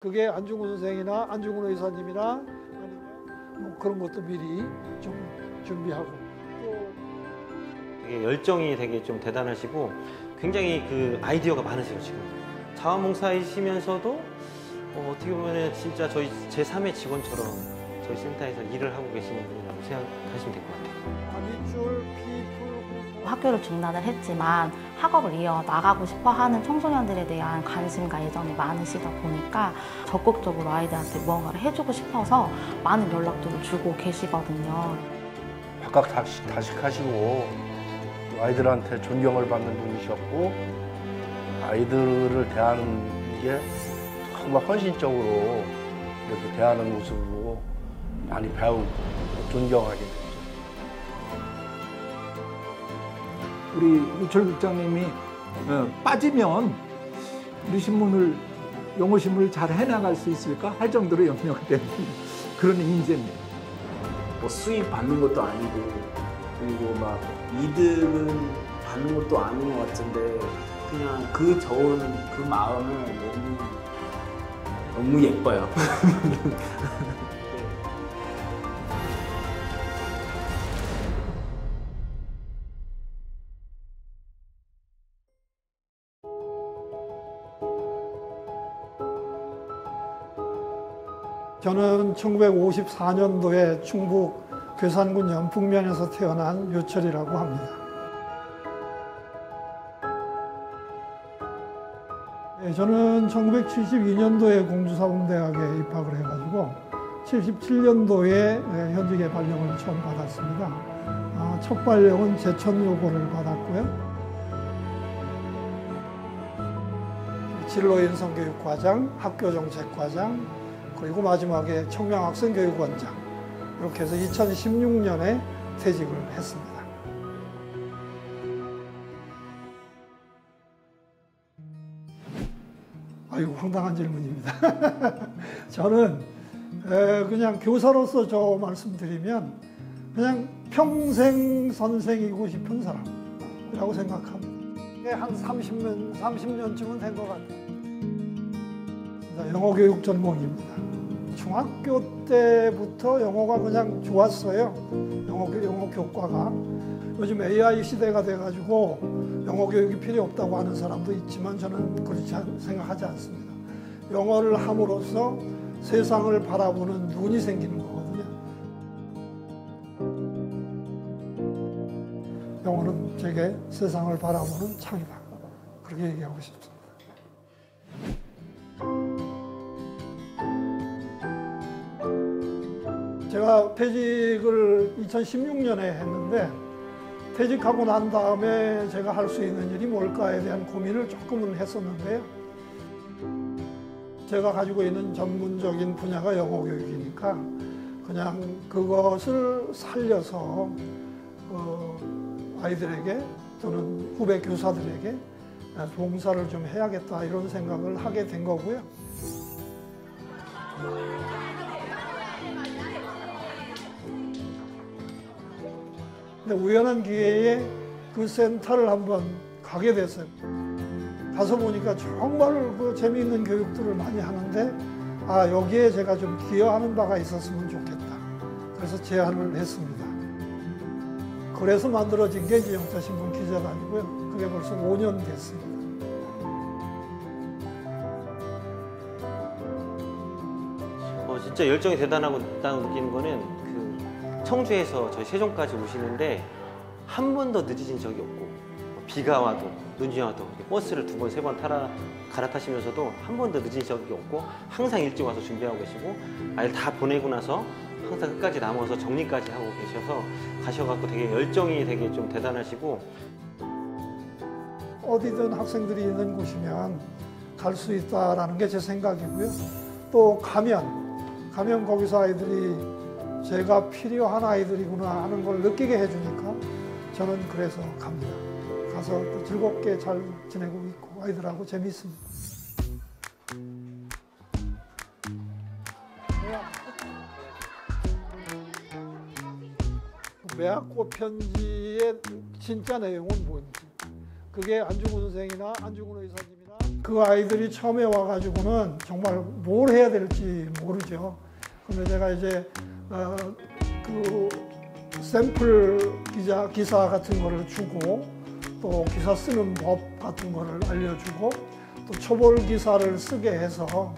그게 안중근 선생이나 안중근 의사님이나 아니면 뭐 그런 것도 미리 좀 준비하고. 되게 열정이 되게 좀 대단하시고 굉장히 그 아이디어가 많으세요. 지금 자원봉사이시면서도 어떻게 보면 진짜 저희 제3의 직원처럼 저희 센터에서 일을 하고 계시는 분이라고 생각하시면 될 것 같아요. 아미추어 피플 학교를 중단을 했지만 학업을 이어나가고 싶어하는 청소년들에 대한 관심과 애정이 많으시다 보니까 적극적으로 아이들한테 무언가를 해주고 싶어서 많은 연락들을 주고 계시거든요. 박학 다식하시고 아이들한테 존경을 받는 분이셨고 아이들을 대하는 게 정말 헌신적으로 이렇게 대하는 모습으로 많이 배우고 존경하게 됐죠. 우리 유철 국장님이 빠지면 우리 신문을 영어 신문을 잘 해나갈 수 있을까 할 정도로 영역이 되는 그런 인재입니다. 뭐 수입 받는 것도 아니고 그리고 막 이득은 받는 것도 아닌 것 같은데 그냥 그 좋은 그 마음은 너무 예뻐요. 저는 1954년도에 충북 괴산군 연풍면에서 태어난 유철이라고 합니다. 네, 저는 1972년도에 공주사범대학에 입학을 해가지고 77년도에 현직의 발령을 처음 받았습니다. 첫 발령은 제천여고를 받았고요. 진로인성교육과장, 학교정책과장, 그리고 마지막에 청명학생교육원장, 이렇게 해서 2016년에 퇴직을 했습니다. 아이고, 황당한 질문입니다. 저는 그냥 교사로서 저 말씀드리면 그냥 평생 선생이고 싶은 사람이라고 생각합니다. 한 30년쯤은 된 것 같아요. 영어교육 전공입니다. 중학교 때부터 영어가 그냥 좋았어요. 영어 교과가. 요즘 AI 시대가 돼가지고 영어 교육이 필요 없다고 하는 사람도 있지만 저는 그렇지 생각하지 않습니다. 영어를 함으로써 세상을 바라보는 눈이 생기는 거거든요. 영어는 제게 세상을 바라보는 창이다. 그렇게 얘기하고 싶습니다. 제가 퇴직을 2016년에 했는데 퇴직하고 난 다음에 제가 할 수 있는 일이 뭘까에 대한 고민을 조금은 했었는데요. 제가 가지고 있는 전문적인 분야가 영어 교육이니까 그냥 그것을 살려서 아이들에게 또는 후배 교사들에게 봉사를 좀 해야겠다 이런 생각을 하게 된 거고요. 근데 우연한 기회에 그 센터를 한번 가게 됐어요. 가서 보니까 정말 재미있는 교육들을 많이 하는데 여기에 제가 좀 기여하는 바가 있었으면 좋겠다. 그래서 제안을 했습니다. 그래서 만들어진 게 이제 영자신문 기자단이고요. 그게 벌써 5년 됐습니다. 진짜 열정이 대단하다고 느끼는 거는 그 청주에서 저희 세종까지 오시는데 한 번도 늦으신 적이 없고 비가 와도 눈이 와도 버스를 2번, 3번 갈아타시면서도 한 번도 늦은 적이 없고 항상 일찍 와서 준비하고 계시고 아이들 다 보내고 나서 항상 끝까지 남아서 정리까지 하고 계셔서 가셔갖고 되게 열정이 되게 좀 대단하시고 어디든 학생들이 있는 곳이면 갈 수 있다라는 게 제 생각이고요. 또 가면 거기서 아이들이 제가 필요한 아이들이구나 하는 걸 느끼게 해주니까 저는 그래서 갑니다. 가서 또 즐겁게 잘 지내고 있고 아이들하고 재미있습니다. 매화꽃 편지의 진짜 내용은 뭔지, 그게 안중근 선생이나 안중근 의사님이나 그 아이들이 처음에 와가지고는 정말 뭘 해야 될지 모르죠. 근데 제가 이제 그 샘플 기사 같은 거를 주고 또 기사 쓰는 법 같은 거를 알려주고 또 초벌 기사를 쓰게 해서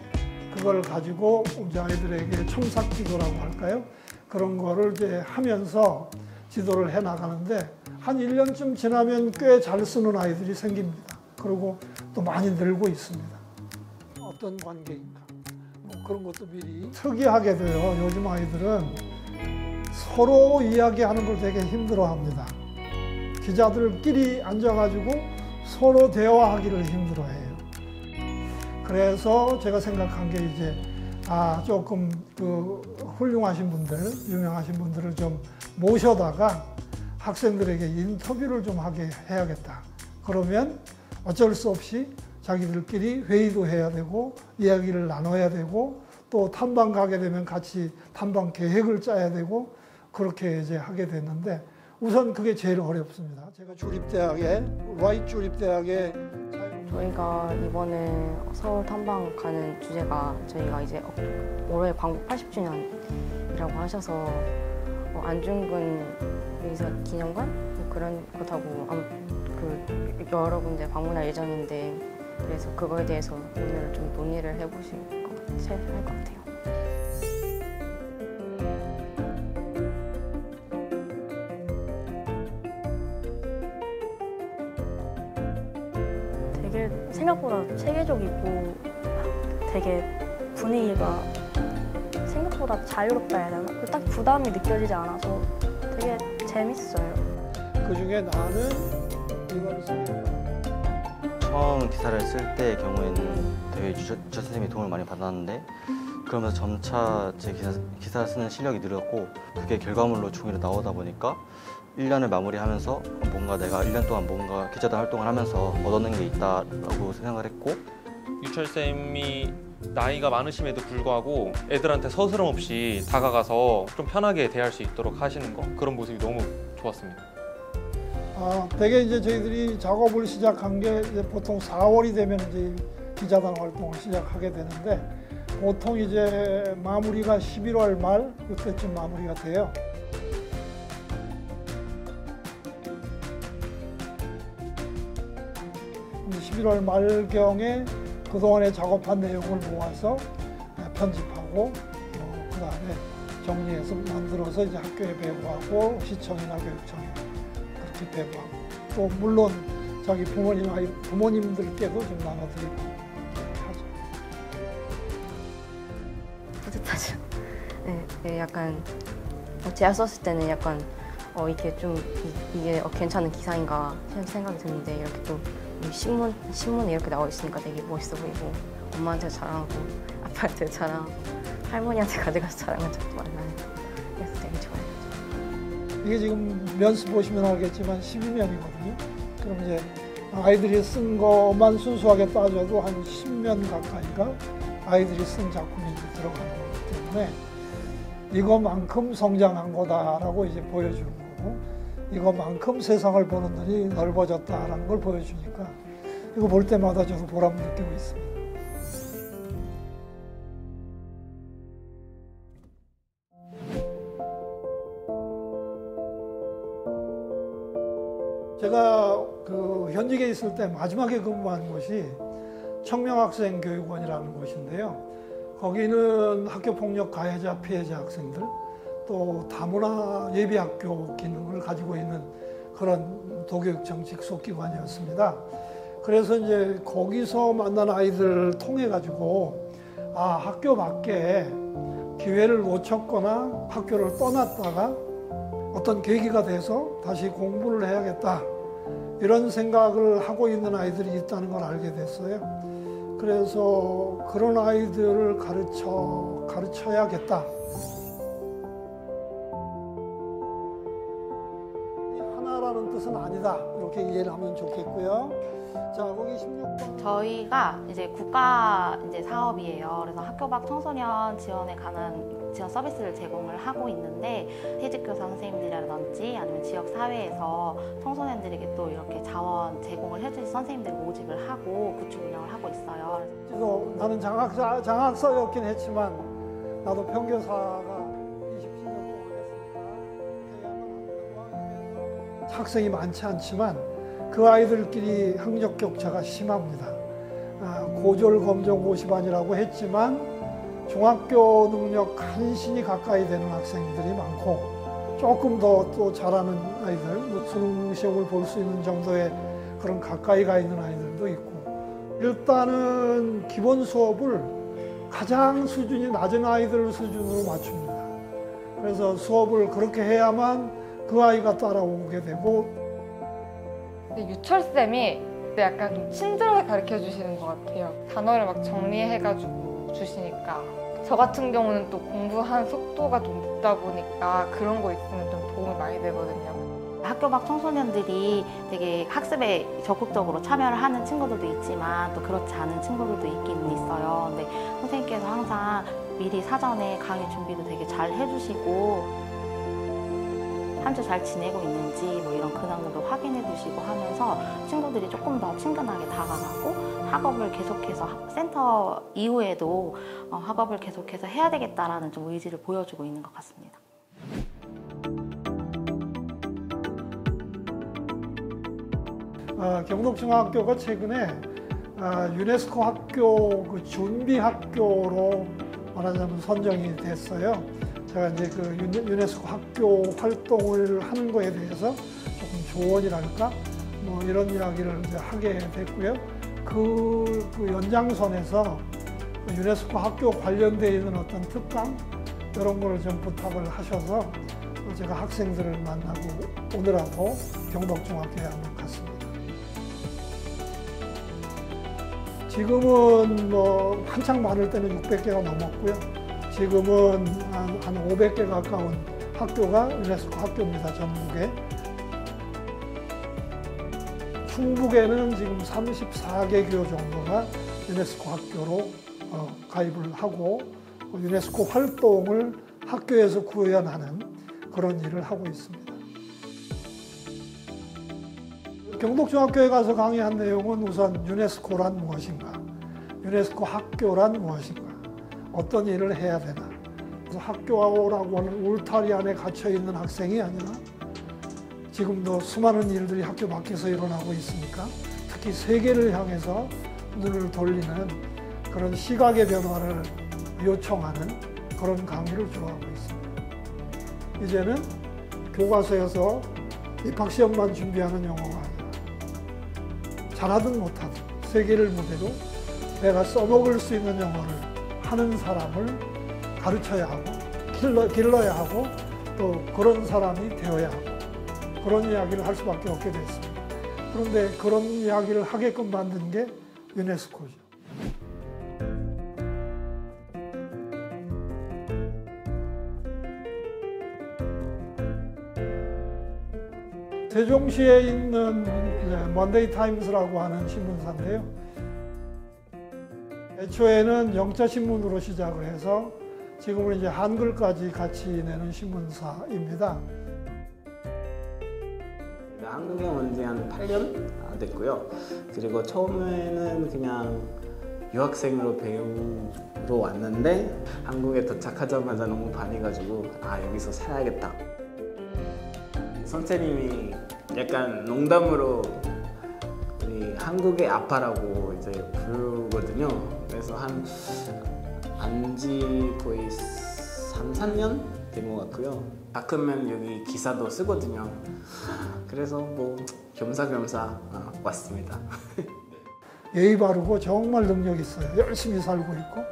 그걸 가지고 이제 아이들에게 첨삭 지도라고 할까요? 그런 거를 이제 하면서 지도를 해 나가는데 한 1년쯤 지나면 꽤 잘 쓰는 아이들이 생깁니다. 그리고 또 많이 늘고 있습니다. 어떤 관계인가? 뭐 그런 것도 미리 특이하게도요. 요즘 아이들은 서로 이야기하는 걸 되게 힘들어합니다. 기자들끼리 앉아가지고 서로 대화하기를 힘들어해요. 그래서 제가 생각한 게 이제 조금 그 훌륭하신 분들, 유명하신 분들을 좀 모셔다가 학생들에게 인터뷰를 좀 하게 해야겠다. 그러면 어쩔 수 없이 자기들끼리 회의도 해야 되고 이야기를 나눠야 되고 또 탐방 가게 되면 같이 탐방 계획을 짜야 되고 그렇게 이제 하게 됐는데 우선 그게 제일 어렵습니다. 제가 주립대학에 라이트 주립대학에 저희가 이번에 서울 탐방 가는 주제가 저희가 이제 올해 광복 80주년이라고 하셔서 안중근 의사 기념관 그런 것하고 그 여러 군데 방문할 예정인데 그래서 그거에 대해서 오늘 좀 논의를 해보실 것 같아요. 되게 생각보다 체계적이고 되게 분위기가 생각보다 자유롭다 해야 되나? 딱 부담이 느껴지지 않아서 되게 재밌어요. 그중에 나는 이걸 쓰겠다. 처음 기사를 쓸 때의 경우에는 되게 주저 선생님이 도움을 많이 받았는데 그러면서 점차 제 기사를 쓰는 실력이 늘었고 그게 결과물로 종이로 나오다 보니까 1년을 마무리하면서 뭔가 내가 1년 동안 뭔가 기자단 활동을 하면서 얻어낸 게 있다라고 생각을 했고 유철쌤이 나이가 많으심에도 불구하고 애들한테 서스럼 없이 다가가서 좀 편하게 대할 수 있도록 하시는 거 그런 모습이 너무 좋았습니다. 되게 이제 저희들이 작업을 시작한 게 이제 보통 4월이 되면 이제 기자단 활동을 시작하게 되는데 보통 이제 마무리가 11월 말 그때쯤 마무리가 돼요. 이제 11월 말경에 그동안에 작업한 내용을 모아서 편집하고 그 다음에 정리해서 만들어서 이제 학교에 배부하고 시청이나 교육청에 그렇게 배부하고 또 물론 자기 부모님들께도 좀 나눠드리고 하죠. 뿌듯하죠. 네, 약간 제가 썼을 때는 약간 이게 좀 이게 괜찮은 기사인가 생각이 드는데 이렇게 또 신문에 이렇게 나와 있으니까 되게 멋있어 보이고 엄마한테 자랑하고 아빠한테 자랑하고 할머니한테 가져가서 자랑한 적도 많아요. 그래서 되게 좋아요. 이게 지금 면수 보시면 알겠지만 12면이거든요. 그럼 이제 아이들이 쓴 것만 순수하게 따져도 한 10면 가까이가 아이들이 쓴 작품이 들어가는 거기 때문에 이거만큼 성장한 거다라고 이제 보여주는 거고 이거만큼 세상을 보는 눈이 넓어졌다라는 걸 보여주니까 이거 볼 때마다 저도 보람 느끼고 있습니다. 제가 그 현직에 있을 때 마지막에 근무한 곳이 청명학생교육원이라는 곳인데요. 거기는 학교폭력 가해자, 피해자 학생들 또 다문화 예비학교 기능을 가지고 있는 그런 도교육청 직속 기관이었습니다. 그래서 이제 거기서 만난 아이들을 통해 가지고 학교 밖에 기회를 놓쳤거나 학교를 떠났다가 어떤 계기가 돼서 다시 공부를 해야겠다 이런 생각을 하고 있는 아이들이 있다는 걸 알게 됐어요. 그래서 그런 아이들을 가르쳐야겠다. 하나라는 뜻은 아니다. 이렇게 이해를 하면 좋겠고요. 자, 거기 16번. 저희가 이제 국가 이제 사업이에요. 그래서 학교 밖 청소년 지원에 관한 지원 서비스를 제공을 하고 있는데 퇴직교사 선생님들이라든지 아니면 지역 사회에서 청소년들에게 또 이렇게 자원 제공을 해주신 선생님들 모집을 하고 구축 운영을 하고 있어요. 그래서 나는 장학사였긴 했지만 나도 평교사가 27년 동안 했으니까 학생이 많지 않지만 그 아이들끼리 학력 격차가 심합니다. 고졸 검정 50안이라고 했지만 중학교 능력 간신히 가까이 되는 학생들이 많고 조금 더 또 잘하는 아이들, 수능 시험을 볼 수 있는 정도의 그런 가까이 가 있는 아이들도 있고 일단은 기본 수업을 가장 수준이 낮은 아이들 수준으로 맞춥니다. 그래서 수업을 그렇게 해야만 그 아이가 따라오게 되고 유철쌤이 약간 좀 친절하게 가르쳐 주시는 것 같아요. 단어를 막 정리해가지고 주시니까. 저 같은 경우는 또 공부한 속도가 좀 늦다 보니까 그런 거 있으면 좀 도움이 많이 되거든요. 학교 밖 청소년들이 되게 학습에 적극적으로 참여를 하는 친구들도 있지만 또 그렇지 않은 친구들도 있긴 있어요. 근데 선생님께서 항상 미리 사전에 강의 준비도 되게 잘 해주시고 한 주 잘 지내고 있는지 뭐 이런 근황들도 확인해 주시고 하면서 친구들이 조금 더 친근하게 다가가고 학업을 계속해서 센터 이후에도 학업을 계속해서 해야 되겠다라는 좀 의지를 보여주고 있는 것 같습니다. 경덕중학교가 최근에 유네스코 학교 그 준비 학교로 말하자면 선정이 됐어요. 제가 이제 그 유네스코 학교 활동을 하는 거에 대해서 조금 조언이랄까 뭐 이런 이야기를 이제 하게 됐고요. 그 연장선에서 유네스코 학교 관련되어 있는 어떤 특강 이런 걸 좀 부탁을 하셔서 제가 학생들을 만나고 오늘하고 경덕중학교에 한번 갔습니다. 지금은 뭐 한창 많을 때는 600개가 넘었고요. 지금은 한 500개 가까운 학교가 유네스코 학교입니다. 전국에. 충북에는 지금 34개 교 정도가 유네스코 학교로 가입을 하고 유네스코 활동을 학교에서 구현하는 그런 일을 하고 있습니다. 경덕중학교에 가서 강의한 내용은 우선 유네스코란 무엇인가, 유네스코 학교란 무엇인가, 어떤 일을 해야 되나. 그래서 학교라고 하는 울타리 안에 갇혀 있는 학생이 아니라 지금도 수많은 일들이 학교 밖에서 일어나고 있으니까 특히 세계를 향해서 눈을 돌리는 그런 시각의 변화를 요청하는 그런 강의를 주하고 있습니다. 이제는 교과서에서 입학시험만 준비하는 영어가 아니라 잘하든 못하든 세계를 무대로 내가 써먹을 수 있는 영어를 하는 사람을 가르쳐야 하고 길러야 하고 또 그런 사람이 되어야 하고 그런 이야기를 할 수밖에 없게 됐습니다. 그런데 그런 이야기를 하게끔 만든 게 유네스코죠. 세종시에 있는 먼데이 타임스라고 하는 신문사인데요. 애초에는 영자 신문으로 시작을 해서 지금은 이제 한글까지 같이 내는 신문사입니다. 한국에 온 지 한 8년 됐고요. 그리고 처음에는 그냥 유학생으로 배우러 왔는데 한국에 도착하자마자 너무 반해가지고 여기서 살아야겠다. 선생님이 약간 농담으로 우리 한국의 아빠라고 이제 부르거든요. 그래서 안지 거의 3, 4년 된 것 같고요. 가끔은 여기 기사도 쓰거든요. 그래서 뭐 겸사겸사 왔습니다. 예의 바르고 정말 능력 있어요. 열심히 살고 있고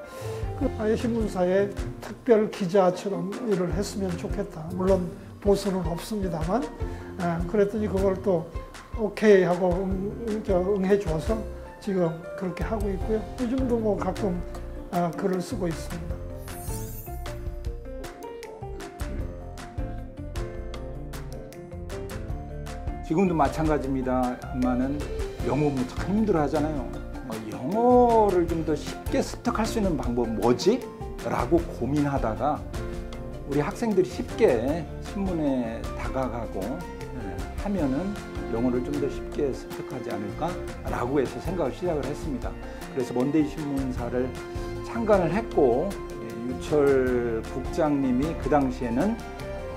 아예 신문사에 특별 기자처럼 일을 했으면 좋겠다. 물론 보수는 없습니다만 그랬더니 그걸 또 오케이 하고 응해 줘서 지금 그렇게 하고 있고요. 요즘도 뭐 가끔 글을 쓰고 있습니다. 지금도 마찬가지입니다만은 영어 보면 참 힘들어 하잖아요. 영어를 좀 더 쉽게 습득할 수 있는 방법 뭐지? 라고 고민하다가 우리 학생들이 쉽게 신문에 다가가고 하면은 영어를 좀 더 쉽게 습득하지 않을까? 라고 해서 생각을 시작을 했습니다. 그래서 먼데이 신문사를 창간을 했고 유철 국장님이 그 당시에는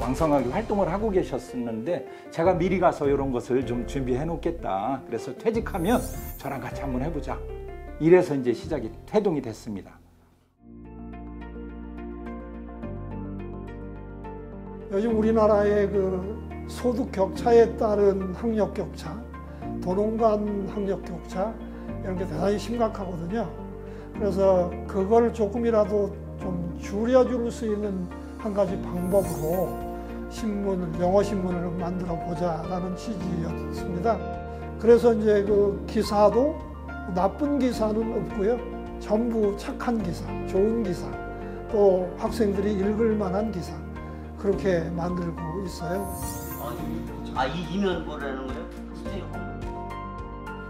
왕성하게 활동을 하고 계셨었는데 제가 미리 가서 이런 것을 좀 준비해 놓겠다. 그래서 퇴직하면 저랑 같이 한번 해보자. 이래서 이제 시작이 태동이 됐습니다. 요즘 우리나라의 그 소득 격차에 따른 학력 격차, 도농간 학력 격차 이런 게 대단히 심각하거든요. 그래서 그걸 조금이라도 좀 줄여줄 수 있는 한 가지 방법으로 영어 신문을 만들어 보자라는 취지였습니다. 그래서 이제 그 기사도 나쁜 기사는 없고요. 전부 착한 기사, 좋은 기사, 또 학생들이 읽을 만한 기사 그렇게 만들고 있어요. 이 이면보라는 거예요?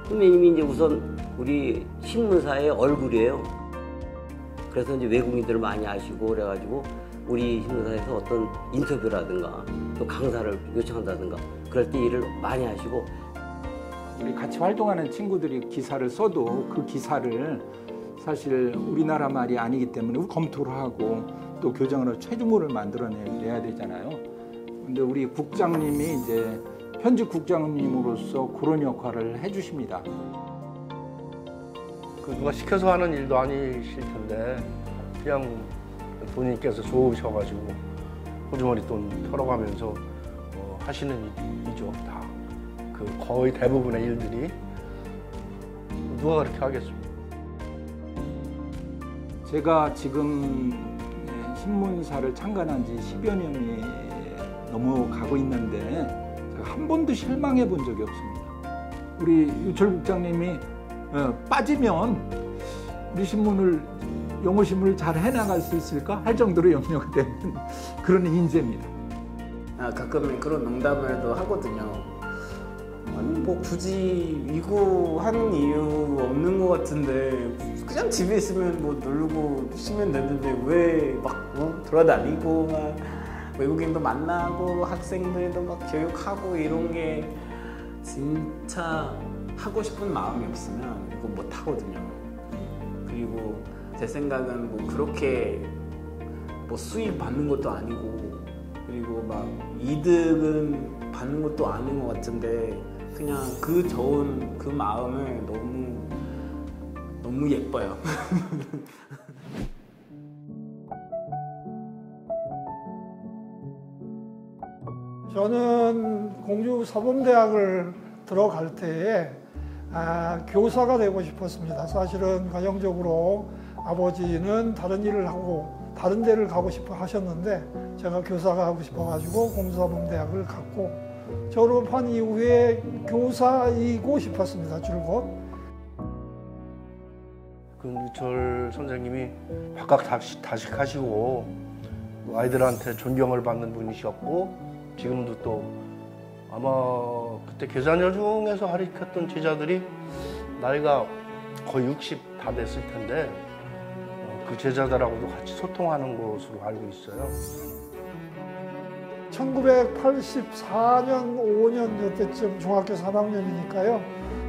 선배님이 이제 우선 우리 신문사의 얼굴이에요. 그래서 이제 외국인들을 많이 아시고 그래가지고 우리 신문사에서 어떤 인터뷰라든가 또 강사를 요청한다든가 그럴 때 일을 많이 하시고 우리 같이 활동하는 친구들이 기사를 써도 그 기사를 사실 우리나라 말이 아니기 때문에 검토를 하고 또 교정으로 최종물을 만들어내야 되잖아요. 근데 우리 국장님이 이제 현직 국장님으로서 그런 역할을 해주십니다. 그 누가 시켜서 하는 일도 아니실 텐데 그냥 본인께서 좋으셔가지고 호주머니 돈 털어가면서 하시는 일이죠. 다. 그 거의 대부분의 일들이 누가 그렇게 하겠습니까? 제가 지금 신문사를 창간한 지 10여 년이 넘어가고 있는데 제가 한 번도 실망해 본 적이 없습니다. 우리 유철 국장님이 빠지면 우리 신문을 영어 신문을 잘 해나갈 수 있을까 할 정도로 염려가 되는 그런 인재입니다. 가끔 그런 농담을도 하거든요. 아니 뭐 굳이 위구하는 이유 없는 것 같은데 그냥 집에 있으면 뭐 놀고 쉬면 되는데 왜 막 돌아다니고 막 외국인도 만나고 학생들도 막 교육하고 이런 게 진짜 하고 싶은 마음이 없으면 이거 못 하거든요. 그리고 제 생각은 뭐 그렇게 뭐 수입 받는 것도 아니고 그리고 막 이득은 받는 것도 아닌 것 같은데 그냥 그 좋은 그 마음을 너무 예뻐요. 저는 공주 사범대학을 들어갈 때에 교사가 되고 싶었습니다. 사실은 가정적으로 아버지는 다른 일을 하고 다른 데를 가고 싶어 하셨는데 제가 교사가 하고 싶어가지고 공주사범대학을 갔고 졸업한 이후에 교사이고 싶었습니다. 줄곧. 그 유철 선생님이 박학다식하시고 아이들한테 존경을 받는 분이셨고 지금도 또 아마 그때 계산여 중에서 가르쳤던 제자들이 나이가 거의 60 다 됐을 텐데 그 제자들하고도 같이 소통하는 것으로 알고 있어요. 1984년, 5년 때쯤 중학교 3학년이니까요.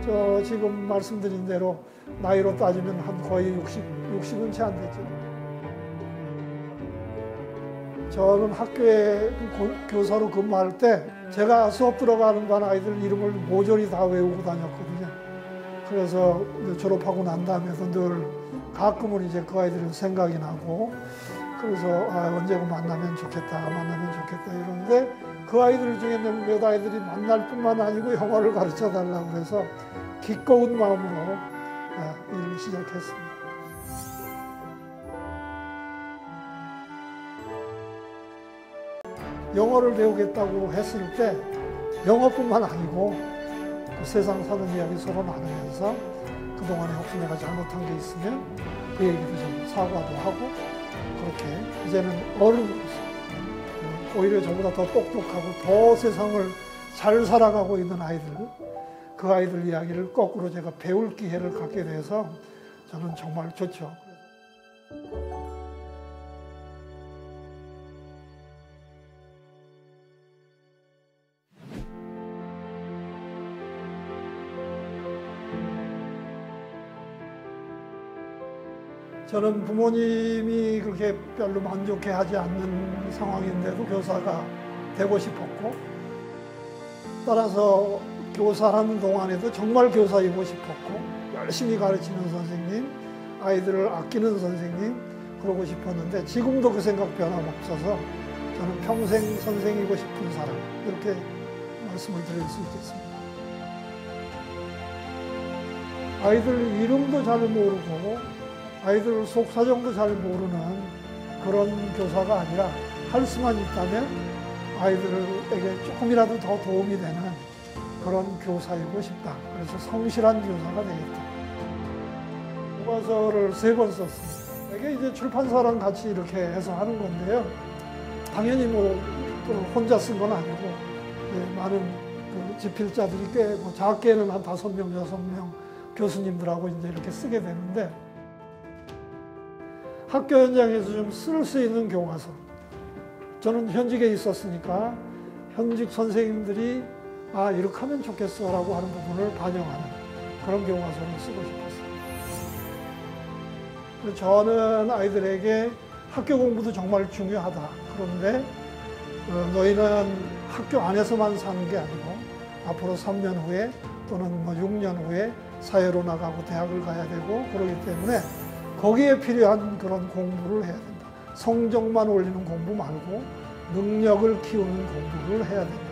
저 지금 말씀드린 대로 나이로 따지면 한 거의 60은 채 안 됐죠. 저는 학교에 교사로 근무할 때 제가 수업 들어가는 반 아이들 이름을 모조리 다 외우고 다녔거든요. 그래서 졸업하고 난 다음에도 늘 가끔은 이제 그 아이들은 생각이 나고 그래서 언제고 만나면 좋겠다 이러는데 그 아이들 중에는 몇 아이들이 만날 뿐만 아니고 영어를 가르쳐 달라고 그래서 기꺼운 마음으로 일을 시작했습니다. 영어를 배우겠다고 했을 때 영어뿐만 아니고 그 세상 사는 이야기 서로 나누면서 그동안에 혹시 내가 잘못한 게 있으면 그 얘기도 좀 사과도 하고 그렇게 이제는 어른으로서 오히려 저보다 더 똑똑하고 더 세상을 잘 살아가고 있는 아이들 그 그 아이들 이야기를 거꾸로 제가 배울 기회를 갖게 돼서 저는 정말 좋죠. 저는 부모님이 그렇게 별로 만족해하지 않는 상황인데도 교사가 되고 싶었고, 따라서 교사라는 동안에도 정말 교사이고 싶었고, 열심히 가르치는 선생님, 아이들을 아끼는 선생님 그러고 싶었는데, 지금도 그 생각 변함없어서 저는 평생 선생이고 싶은 사람, 이렇게 말씀을 드릴 수 있겠습니다. 아이들 이름도 잘 모르고 아이들 속사정도 잘 모르는 그런 교사가 아니라, 할 수만 있다면 아이들에게 조금이라도 더 도움이 되는 그런 교사이고 싶다. 그래서 성실한 교사가 되겠다. 교과서를 3권 썼습니다. 이게 이제 출판사랑 같이 이렇게 해서 하는 건데요. 당연히 뭐 혼자 쓴 건 아니고, 많은 그 집필자들이 꽤 작게는 한 5명, 6명 교수님들하고 이제 이렇게 쓰게 되는데, 학교 현장에서 좀 쓸 수 있는 교과서. 저는 현직에 있었으니까 현직 선생님들이 이렇게 하면 좋겠어라고 하는 부분을 반영하는 그런 교과서를 쓰고 싶었어요. 저는 아이들에게 학교 공부도 정말 중요하다. 그런데 너희는 학교 안에서만 사는 게 아니고 앞으로 3년 후에 또는 6년 후에 사회로 나가고 대학을 가야 되고 그러기 때문에 거기에 필요한 그런 공부를 해야 된다. 성적만 올리는 공부 말고 능력을 키우는 공부를 해야 된다.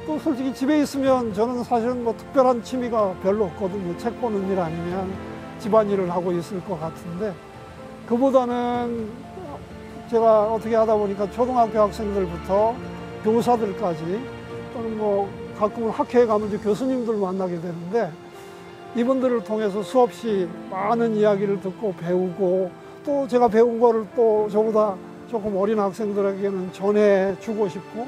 또 솔직히 집에 있으면 저는 사실은 뭐 특별한 취미가 별로 없거든요. 책 보는 일 아니면 집안일을 하고 있을 것 같은데, 그보다는 제가 어떻게 하다 보니까 초등학교 학생들부터 교사들까지, 또는 뭐 가끔은 학회에 가면 이제 교수님들 만나게 되는데, 이분들을 통해서 수없이 많은 이야기를 듣고 배우고, 또 제가 배운 거를 또 저보다 조금 어린 학생들에게는 전해주고 싶고,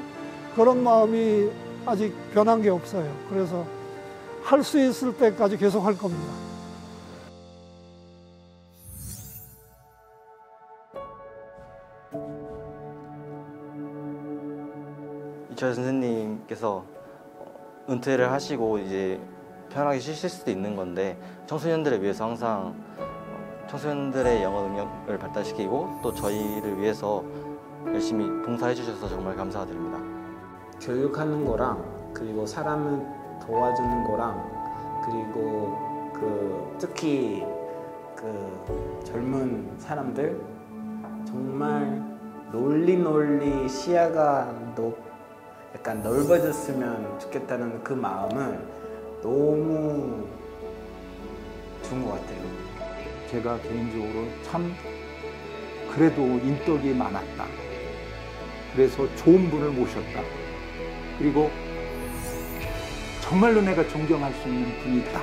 그런 마음이 아직 변한 게 없어요. 그래서 할 수 있을 때까지 계속 할 겁니다. 이철 선생님께서 은퇴를 하시고 이제 편하게 쉬실 수도 있는 건데, 청소년들을 위해서 항상 청소년들의 영어 능력을 발달시키고 또 저희를 위해서 열심히 봉사해 주셔서 정말 감사드립니다. 교육하는 거랑, 그리고 사람을 도와주는 거랑, 그리고 특히 젊은 사람들 정말 널리 시야가 약간 넓어졌으면 좋겠다는 그 마음을 너무 좋은 것 같아요. 제가 개인적으로 참 그래도 인덕이 많았다. 그래서 좋은 분을 모셨다. 그리고 정말로 내가 존경할 수 있는 분이 있다.